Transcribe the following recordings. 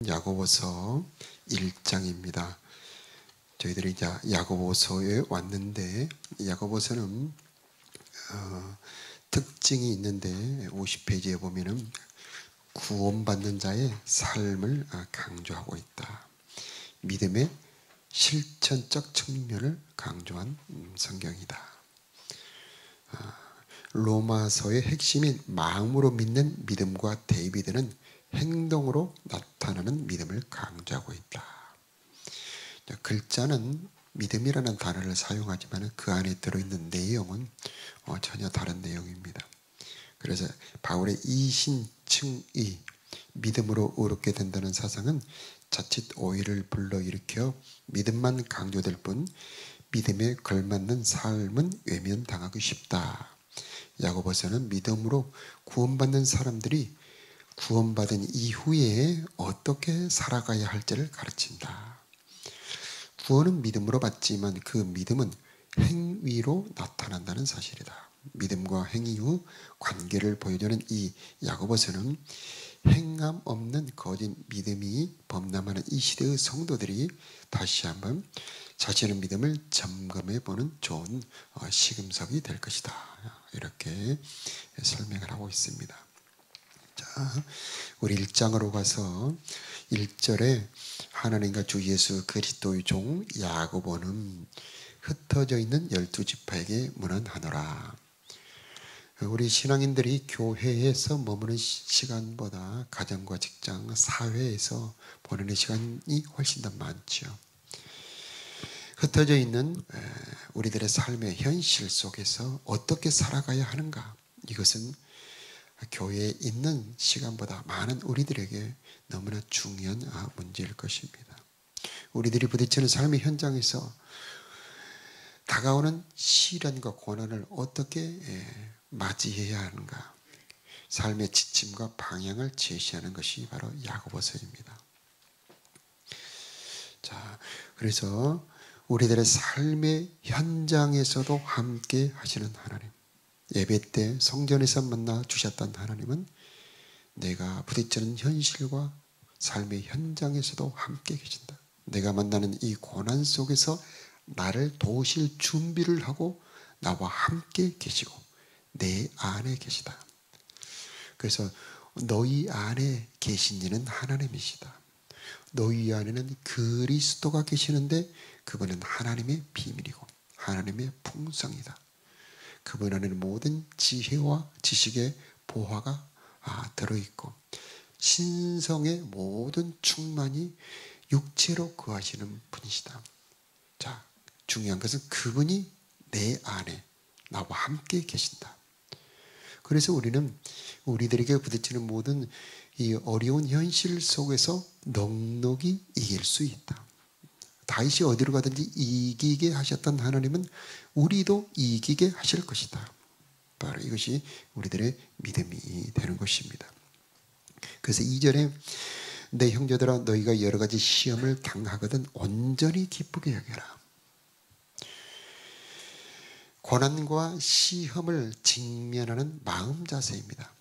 야고보서 1장입니다. 저희들이 이제 야고보서에 왔는데, 야고보서는 특징이 있는데 50페이지에 보면은 구원받는 자의 삶을 강조하고 있다. 믿음의 실천적 측면을 강조한 성경이다. 로마서의 핵심인 마음으로 믿는 믿음과 대비되는 행동으로 나타나는 믿음을 강조하고 있다. 글자는 믿음이라는 단어를 사용하지만 그 안에 들어있는 내용은 전혀 다른 내용입니다. 그래서 바울의 이신칭의 믿음으로 의롭게 된다는 사상은 자칫 오해를 불러일으켜 믿음만 강조될 뿐 믿음에 걸맞는 삶은 외면당하기 쉽다. 야고보서는 믿음으로 구원받는 사람들이 구원받은 이후에 어떻게 살아가야 할지를 가르친다. 구원은 믿음으로 받지만 그 믿음은 행위로 나타난다는 사실이다. 믿음과 행위 후 관계를 보여주는 이 야고보서는 행함 없는 거짓 믿음이 범람하는 이 시대의 성도들이 다시 한번 자신의 믿음을 점검해 보는 좋은 시금석이 될 것이다. 이렇게 설명을 하고 있습니다. 자, 우리 1장으로 가서 1절에 하나님과 주 예수 그리스도의 종 야고보는 흩어져 있는 12지파에게 문안하노라. 우리 신앙인들이 교회에서 머무는 시간보다 가정과 직장, 사회에서 보내는 시간이 훨씬 더 많죠. 흩어져 있는 우리들의 삶의 현실 속에서 어떻게 살아가야 하는가? 이것은 교회에 있는 시간보다 많은 우리들에게 너무나 중요한 문제일 것입니다. 우리들이 부딪히는 삶의 현장에서 다가오는 시련과 고난을 어떻게 맞이해야 하는가? 삶의 지침과 방향을 제시하는 것이 바로 야고보서입니다. 자, 그래서 우리들의 삶의 현장에서도 함께 하시는 하나님, 예배 때 성전에서 만나 주셨던 하나님은 내가 부딪히는 현실과 삶의 현장에서도 함께 계신다. 내가 만나는 이 고난 속에서 나를 도우실 준비를 하고 나와 함께 계시고 내 안에 계시다. 그래서 너희 안에 계신 이는 하나님이시다. 너희 안에는 그리스도가 계시는데 그분은 하나님의 비밀이고 하나님의 풍성이다. 그분 안에는 모든 지혜와 지식의 보화가 들어있고 신성의 모든 충만이 육체로 거하시는 분이시다. 자, 중요한 것은 그분이 내 안에 나와 함께 계신다. 그래서 우리는 우리들에게 부딪히는 모든 이 어려운 현실 속에서 넉넉히 이길 수 있다. 다윗이 어디로 가든지 이기게 하셨던 하나님은 우리도 이기게 하실 것이다. 바로 이것이 우리들의 믿음이 되는 것입니다. 그래서 2절에 내 형제들아 너희가 여러 가지 시험을 당하거든 온전히 기쁘게 여겨라. 고난과 시험을 직면하는 마음 자세입니다.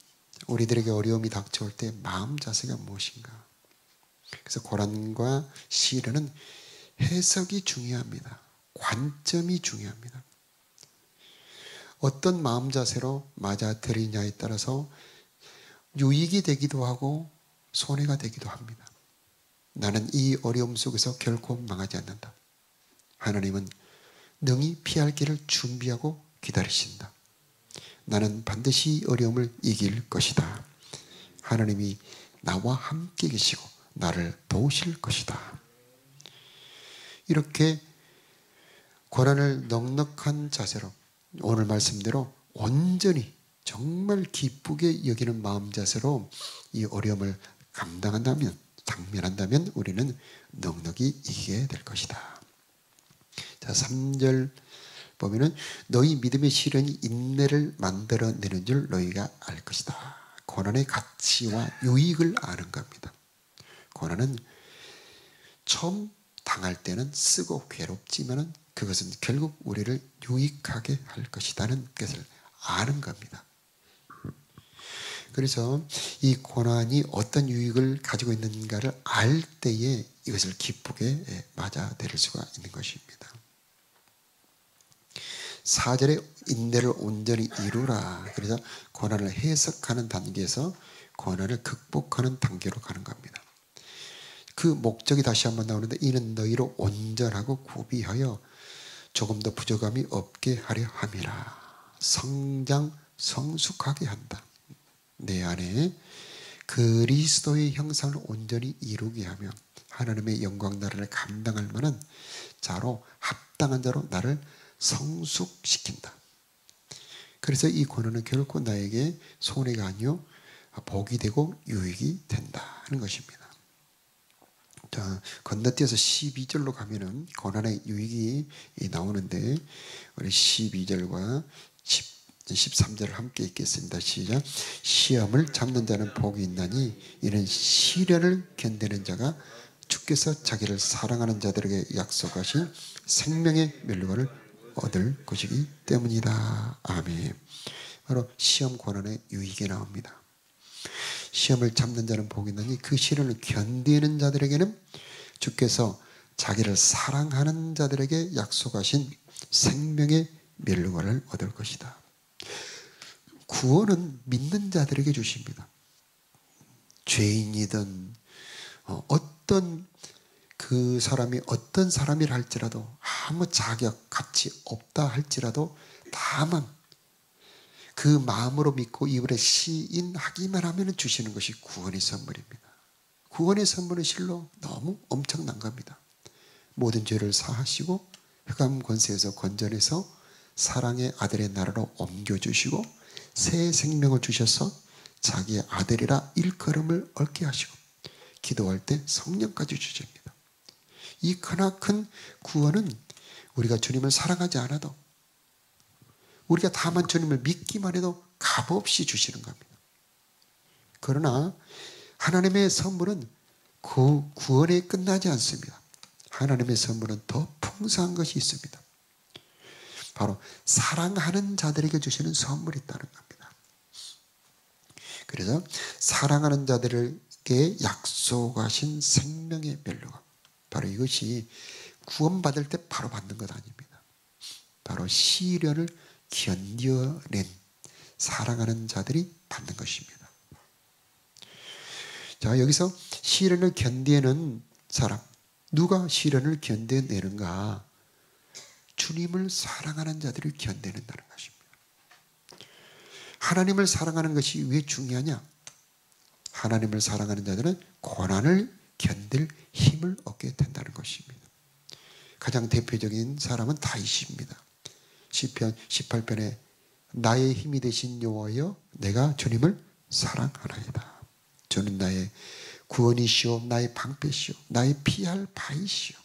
우리들에게 어려움이 닥쳐올 때 마음 자세가 무엇인가? 그래서 고난과 시련은 해석이 중요합니다. 관점이 중요합니다. 어떤 마음 자세로 맞아들이냐에 따라서 유익이 되기도 하고 손해가 되기도 합니다. 나는 이 어려움 속에서 결코 망하지 않는다. 하나님은 능히 피할 길을 준비하고 기다리신다. 나는 반드시 어려움을 이길 것이다. 하나님이 나와 함께 계시고 나를 도우실 것이다. 이렇게 고난을 넉넉한 자세로 오늘 말씀대로 온전히 정말 기쁘게 여기는 마음 자세로 이 어려움을 감당한다면, 당면한다면 우리는 넉넉히 이기게 될 것이다. 자, 3절 보면은 너희 믿음의 실현이 인내를 만들어내는 줄 너희가 알 것이다. 고난의 가치와 유익을 아는 겁니다. 고난은 처음 당할 때는 쓰고 괴롭지만은 그것은 결국 우리를 유익하게 할 것이라는 것을 아는 겁니다. 그래서 이 고난이 어떤 유익을 가지고 있는가를 알 때에 이것을 기쁘게 맞아들일 수가 있는 것입니다. 4절에 인내를 온전히 이루라. 그래서 고난을 해석하는 단계에서 고난을 극복하는 단계로 가는 겁니다. 그 목적이 다시 한번 나오는데 이는 너희로 온전하고 구비하여 조금 더 부족함이 없게 하려 함이라. 성장 성숙하게 한다. 내 안에 그리스도의 형상을 온전히 이루게 하며 하나님의 영광 나라를 감당할 만한 자로 합당한 자로 나를 성숙시킨다. 그래서 이 고난은 결코 나에게 손해가 아니요 복이 되고 유익이 된다는 것입니다. 자, 건너뛰어서 12절로 가면은 고난의 유익이 나오는데 우리 12절과 13절을 함께 읽겠습니다. 시작. 시험을 잡는 자는 복이 있나니 이는 시련을 견디는 자가 주께서 자기를 사랑하는 자들에게 약속하신 생명의 멸류관을 얻을 것이기 때문이다. 아멘. 바로 시험 고난의 유익이 나옵니다. 시험을 잡는 자는 복이 있나니 그 시련을 견디는 자들에게는 주께서 자기를 사랑하는 자들에게 약속하신 생명의 멸류관을 얻을 것이다. 구원은 믿는 자들에게 주십니다. 죄인이든 어떤 그 사람이 어떤 사람이라 할지라도 아무 자격, 가치 없다 할지라도 다만 그 마음으로 믿고 입으로 시인하기만 하면 주시는 것이 구원의 선물입니다. 구원의 선물은 실로 너무 엄청난 겁니다. 모든 죄를 사하시고 흑암 권세에서 건져내서 사랑의 아들의 나라로 옮겨주시고 새 생명을 주셔서 자기의 아들이라 일컬음을 얻게 하시고 기도할 때 성령까지 주십니다. 이 크나큰 구원은 우리가 주님을 사랑하지 않아도 우리가 다만 주님을 믿기만 해도 값없이 주시는 겁니다. 그러나 하나님의 선물은 그 구원에 끝나지 않습니다. 하나님의 선물은 더 풍성한 것이 있습니다. 바로 사랑하는 자들에게 주시는 선물이 있다는 겁니다. 그래서 사랑하는 자들에게 약속하신 생명의 멸류관, 바로 이것이 구원받을 때 바로 받는 것 아닙니다. 바로 시련을 견뎌낸 사랑하는 자들이 받는 것입니다. 자, 여기서 시련을 견뎌내는 사람, 누가 시련을 견뎌내는가? 주님을 사랑하는 자들을 견뎌낸다는 것입니다. 하나님을 사랑하는 것이 왜 중요하냐? 하나님을 사랑하는 자들은 고난을 견딜 힘을 얻게 된다는 것입니다. 가장 대표적인 사람은 다윗입니다. 시편 18편에 나의 힘이 되신 여호와여 내가 주님을 사랑하나이다. 주는 나의 구원이시오 나의 방패시오 나의 피할 바이시오.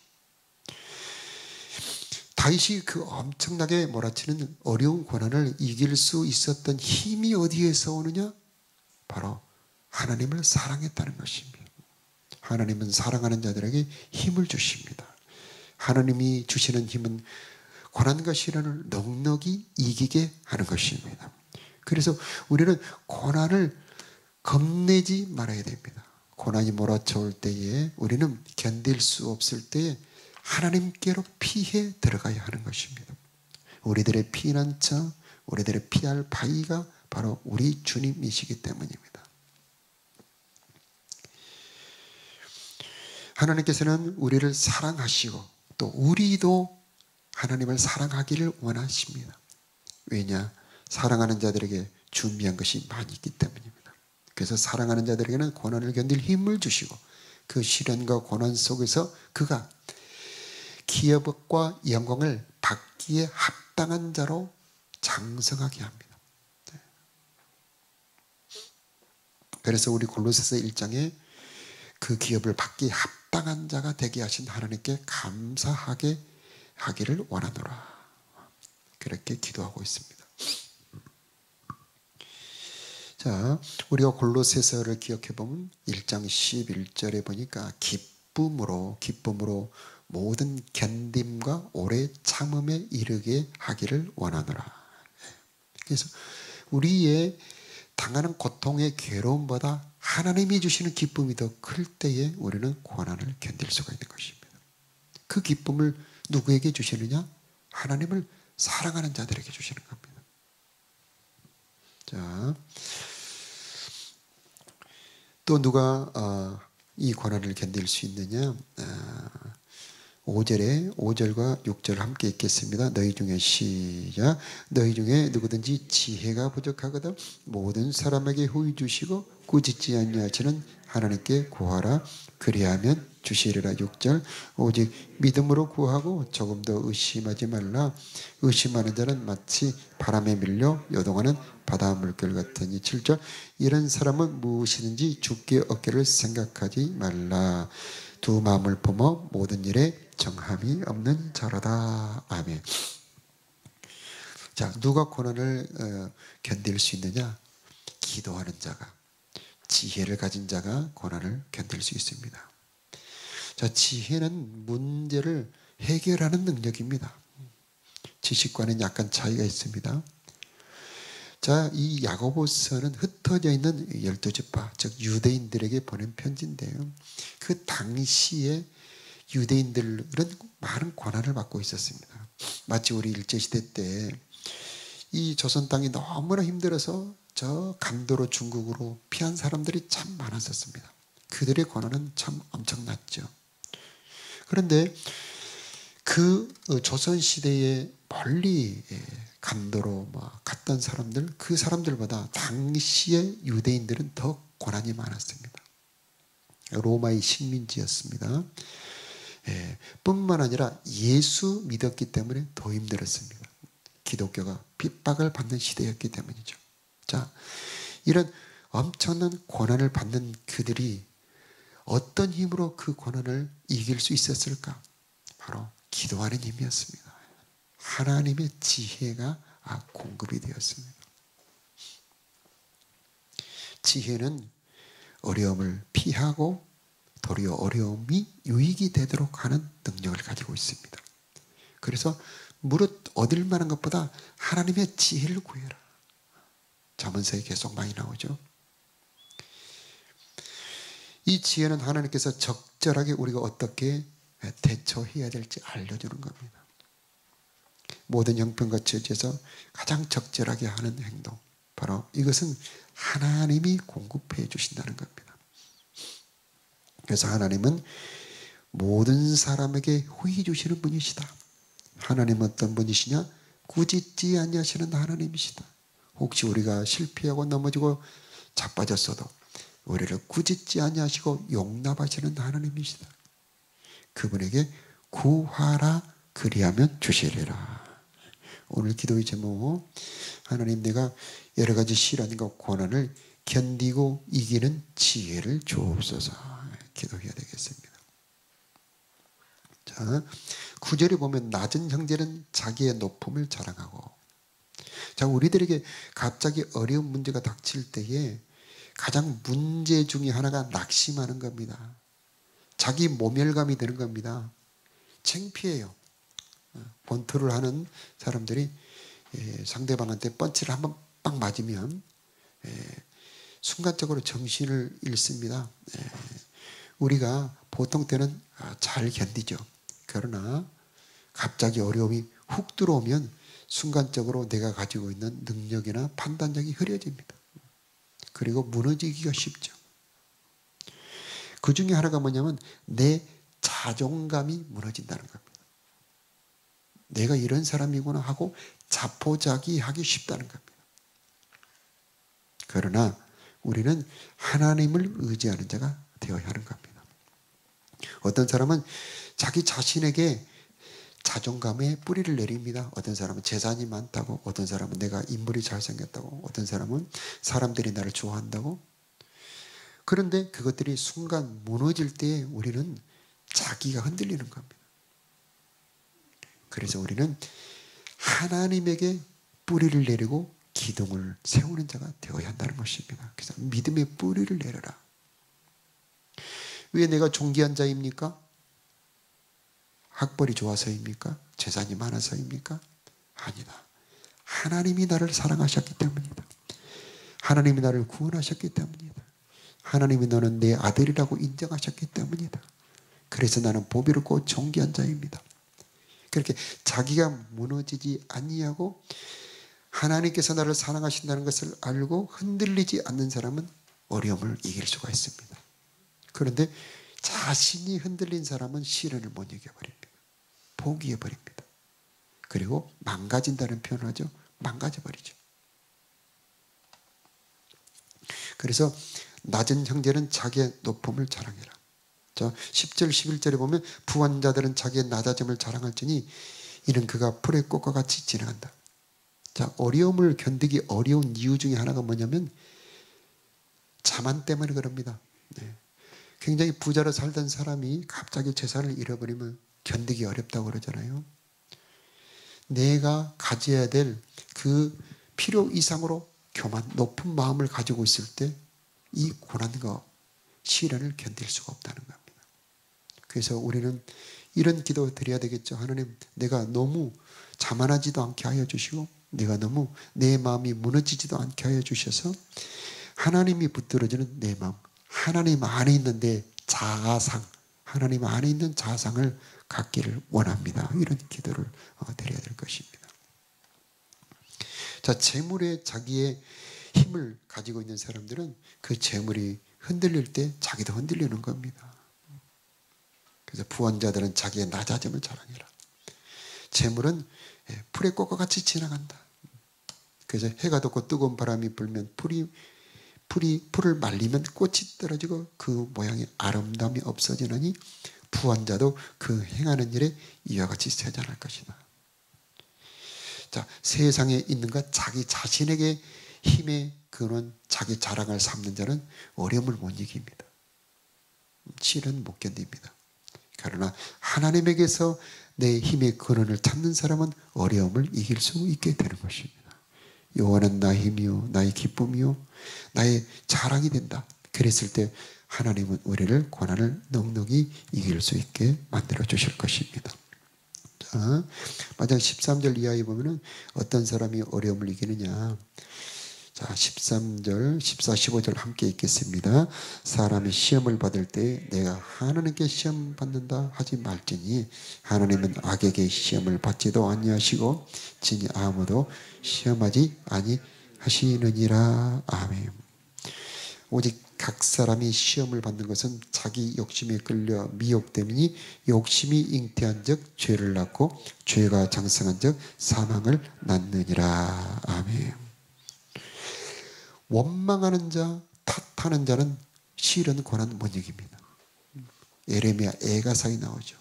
다윗이 그 엄청나게 몰아치는 어려운 고난을 이길 수 있었던 힘이 어디에서 오느냐? 바로 하나님을 사랑했다는 것입니다. 하나님은 사랑하는 자들에게 힘을 주십니다. 하나님이 주시는 힘은 고난과 시련을 넉넉히 이기게 하는 것입니다. 그래서 우리는 고난을 겁내지 말아야 됩니다. 고난이 몰아쳐올 때에 우리는 견딜 수 없을 때에 하나님께로 피해 들어가야 하는 것입니다. 우리들의 피난처, 우리들의 피할 바위가 바로 우리 주님이시기 때문입니다. 하나님께서는 우리를 사랑하시고 또 우리도 하나님을 사랑하기를 원하십니다. 왜냐? 사랑하는 자들에게 준비한 것이 많이 있기 때문입니다. 그래서 사랑하는 자들에게는 고난을 견딜 힘을 주시고 그 시련과 고난 속에서 그가 기업과 영광을 받기에 합당한 자로 장성하게 합니다. 그래서 우리 골로새서 1장에 그 기업을 받기에 합당한 자가 되게 하신 하나님께 감사하게 하기를 원하노라. 그렇게 기도하고 있습니다. 자, 우리가 골로새서를 기억해 보면 1장 11절에 보니까 기쁨으로 모든 견딤과 오래 참음에 이르게 하기를 원하노라. 그래서 우리의 당하는 고통의 괴로움보다 하나님이 주시는 기쁨이 더 클 때에 우리는 고난을 견딜 수가 있는 것입니다. 그 기쁨을 누구에게 주시느냐? 하나님을 사랑하는 자들에게 주시는 겁니다. 자, 또 누가 이 고난을 견딜 수 있느냐? 5절과 6절 함께 읽겠습니다. 너희 중에 시작. 너희 중에 누구든지 지혜가 부족하거든 모든 사람에게 후히 주시고 꾸짖지 아니하시는 하나님께 구하라. 그리하면 주시리라. 6절. 오직 믿음으로 구하고 조금 더 의심하지 말라. 의심하는 자는 마치 바람에 밀려 요동하는 바다 물결 같으니. 7절. 이런 사람은 무엇이든지 주께 얻기를 생각하지 말라. 두 마음을 품어 모든 일에 정함이 없는 자로다. 아멘. 자, 누가 고난을 견딜 수 있느냐? 기도하는 자가, 지혜를 가진 자가 고난을 견딜 수 있습니다. 자, 지혜는 문제를 해결하는 능력입니다. 지식과는 약간 차이가 있습니다. 자, 이 야고보서는 흩어져 있는 12지파, 즉 유대인들에게 보낸 편지인데요. 그 당시에 유대인들은 많은 고난을 받고 있었습니다. 마치 우리 일제시대 때 이 조선 땅이 너무나 힘들어서 저 간도로 중국으로 피한 사람들이 참 많았었습니다. 그들의 고난은 참 엄청났죠. 그런데 그 조선시대에 멀리 간도로 갔던 사람들, 그 사람들보다 당시의 유대인들은 더 고난이 많았습니다. 로마의 식민지였습니다. 뿐만 아니라 예수 믿었기 때문에 더 힘들었습니다. 기독교가 핍박을 받는 시대였기 때문이죠. 자, 이런 엄청난 고난을 받는 그들이 어떤 힘으로 그 고난을 이길 수 있었을까? 바로 기도하는 힘이었습니다. 하나님의 지혜가 공급이 되었습니다. 지혜는 어려움을 피하고 도리어 어려움이 유익이 되도록 하는 능력을 가지고 있습니다. 그래서 무릇 얻을 만한 것보다 하나님의 지혜를 구해라. 잠언서에 계속 많이 나오죠. 이 지혜는 하나님께서 적절하게 우리가 어떻게 대처해야 될지 알려주는 겁니다. 모든 형편과 처지에서 가장 적절하게 하는 행동, 바로 이것은 하나님이 공급해 주신다는 겁니다. 그래서 하나님은 모든 사람에게 후히 주시는 분이시다. 하나님은 어떤 분이시냐? 꾸짖지 아니하시는 하나님이시다. 혹시 우리가 실패하고 넘어지고 자빠졌어도 우리를 꾸짖지 아니하시고 용납하시는 하나님이시다. 그분에게 구하라. 그리하면 주시리라. 오늘 기도의 제목, 하나님 내가 여러 가지 시련과 고난을 견디고 이기는 지혜를 주옵소서. 기도해야 되겠습니다. 자, 9절에 보면 낮은 형제는 자기의 높음을 자랑하고. 자, 우리들에게 갑자기 어려운 문제가 닥칠 때에 가장 문제 중에 하나가 낙심하는 겁니다. 자기 모멸감이 되는 겁니다. 창피해요. 권투를 하는 사람들이 상대방한테 펀치를 한번 빡 맞으면 순간적으로 정신을 잃습니다. 우리가 보통 때는 잘 견디죠. 그러나 갑자기 어려움이 훅 들어오면 순간적으로 내가 가지고 있는 능력이나 판단력이 흐려집니다. 그리고 무너지기가 쉽죠. 그 중에 하나가 뭐냐면 내 자존감이 무너진다는 겁니다. 내가 이런 사람이구나 하고 자포자기하기 쉽다는 겁니다. 그러나 우리는 하나님을 의지하는 자가 되어야 하는 겁니다. 어떤 사람은 자기 자신에게 자존감에 뿌리를 내립니다. 어떤 사람은 재산이 많다고, 어떤 사람은 내가 인물이 잘생겼다고, 어떤 사람은 사람들이 나를 좋아한다고. 그런데 그것들이 순간 무너질 때 우리는 자기가 흔들리는 겁니다. 그래서 우리는 하나님에게 뿌리를 내리고 기둥을 세우는 자가 되어야 한다는 것입니다. 그래서 믿음의 뿌리를 내려라. 왜 내가 존귀한 자입니까? 학벌이 좋아서입니까? 재산이 많아서입니까? 아니다. 하나님이 나를 사랑하셨기 때문이다. 하나님이 나를 구원하셨기 때문이다. 하나님이 너는 내 아들이라고 인정하셨기 때문이다. 그래서 나는 보배롭고 존귀한 자입니다. 그렇게 자기가 무너지지 아니하고 하나님께서 나를 사랑하신다는 것을 알고 흔들리지 않는 사람은 어려움을 이길 수가 있습니다. 그런데 자신이 흔들린 사람은 시련을 못 이겨버립니다. 포기해버립니다. 그리고 망가진다는 표현을 하죠. 망가져버리죠. 그래서 낮은 형제는 자기의 높음을 자랑해라. 10절 11절에 보면 부한 자들은 자기의 낮아짐을 자랑할지니 이는 그가 풀의 꽃과 같이 지나간다. 자, 어려움을 견디기 어려운 이유 중에 하나가 뭐냐면 자만 때문에 그럽니다. 네. 굉장히 부자로 살던 사람이 갑자기 재산을 잃어버리면 견디기 어렵다고 그러잖아요. 내가 가져야 될 그 필요 이상으로 교만, 높은 마음을 가지고 있을 때 이 고난과 시련을 견딜 수가 없다는 겁니다. 그래서 우리는 이런 기도 드려야 되겠죠. 하나님, 내가 너무 자만하지도 않게 하여 주시고 내가 너무 내 마음이 무너지지도 않게 하여 주셔서 하나님이 붙들어지는 내 마음, 하나님 안에 있는 내 자아상, 하나님 안에 있는 자아상을 갖기를 원합니다. 이런 기도를 드려야 될 것입니다. 자, 재물에 자기의 힘을 가지고 있는 사람들은 그 재물이 흔들릴 때 자기도 흔들리는 겁니다. 그래서 부한 자들은 자기의 낮아짐을 자랑해라. 재물은 풀의 꽃과 같이 지나간다. 그래서 해가 돋고 뜨거운 바람이 불면 풀을 말리면 꽃이 떨어지고 그 모양의 아름다움이 없어지느니 부한 자도 그 행하는 일에 이와 같이 세잔할 것이다. 자, 세상에 있는 것 자기 자신에게 힘의 근원, 자기 자랑을 삼는 자는 어려움을 못 이깁니다. 실은 못 견딥니다. 그러나 하나님에게서 내 힘의 근원을 찾는 사람은 어려움을 이길 수 있게 되는 것입니다. 여호와는 나의 힘이요 나의 기쁨이요 나의 자랑이 된다. 그랬을 때 하나님은 우리를 고난을 넉넉히 이길 수 있게 만들어 주실 것입니다. 자, 마지막 13절 이하에 보면은 어떤 사람이 어려움을 이기느냐. 자, 13절, 14, 15절 함께 읽겠습니다. 사람이 시험을 받을 때 내가 하나님께 시험 받는다 하지 말지니 하나님은 악에게 시험을 받지도 아니하시고 진히 아무도 시험하지 아니하시느니라. 아멘. 오직 각 사람이 시험을 받는 것은 자기 욕심에 끌려 미혹됨이니 욕심이 잉태한 즉 죄를 낳고 죄가 장성한 즉 사망을 낳느니라. 아멘. 원망하는 자, 탓하는 자는 시련 고난 못 이깁니다. 예레미야 애가사에 나오죠.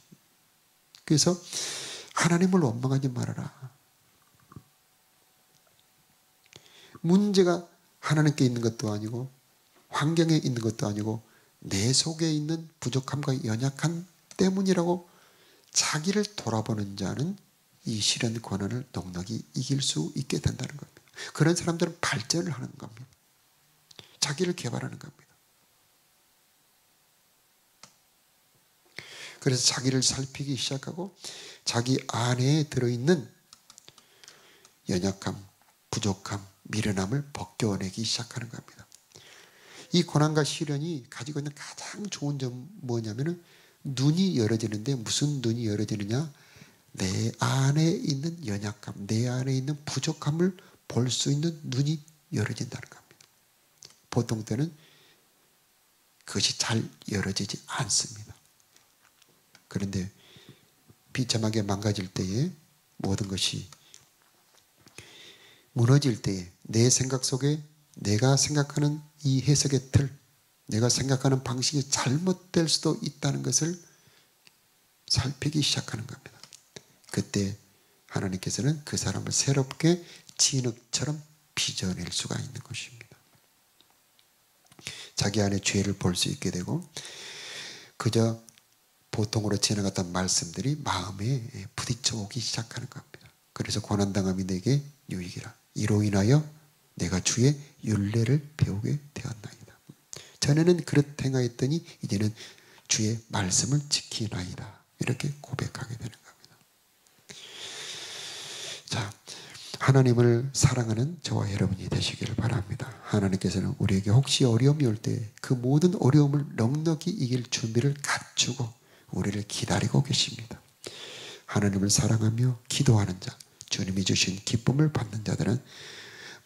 그래서 하나님을 원망하지 말아라. 문제가 하나님께 있는 것도 아니고 환경에 있는 것도 아니고 내 속에 있는 부족함과 연약함 때문이라고 자기를 돌아보는 자는 이 시련 고난을 넉넉히 이길 수 있게 된다는 겁니다. 그런 사람들은 발전을 하는 겁니다. 자기를 개발하는 겁니다. 그래서 자기를 살피기 시작하고 자기 안에 들어있는 연약함, 부족함, 미련함을 벗겨내기 시작하는 겁니다. 이 고난과 시련이 가지고 있는 가장 좋은 점 뭐냐면은 눈이 열어지는데 무슨 눈이 열어지느냐? 내 안에 있는 연약함, 내 안에 있는 부족함을 볼 수 있는 눈이 열어진다는 겁니다. 보통 때는 그것이 잘 열어지지 않습니다. 그런데 비참하게 망가질 때에 모든 것이 무너질 때에 내 생각 속에 내가 생각하는 이 해석의 틀, 내가 생각하는 방식이 잘못될 수도 있다는 것을 살피기 시작하는 겁니다. 그때 하나님께서는 그 사람을 새롭게 진흙처럼 빚어낼 수가 있는 것입니다. 자기 안에 죄를 볼 수 있게 되고 그저 보통으로 지나갔던 말씀들이 마음에 부딪혀 오기 시작하는 겁니다. 그래서 고난당함이 내게 유익이라. 이로 인하여 내가 주의 율례를 배우게 되었나이다. 전에는 그렇게 행하였더니 이제는 주의 말씀을 지키나이다. 이렇게 고백하게 되는 겁니다. 자, 하나님을 사랑하는 저와 여러분이 되시기를 바랍니다. 하나님께서는 우리에게 혹시 어려움이 올 때 그 모든 어려움을 넉넉히 이길 준비를 갖추고 우리를 기다리고 계십니다. 하나님을 사랑하며 기도하는 자, 주님이 주신 기쁨을 받는 자들은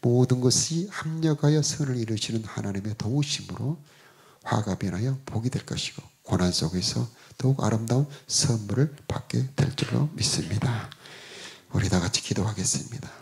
모든 것이 합력하여 선을 이루시는 하나님의 도우심으로 화가 변하여 복이 될 것이고 고난 속에서 더욱 아름다운 선물을 받게 될 줄로 믿습니다. 우리 다 같이 기도하겠습니다.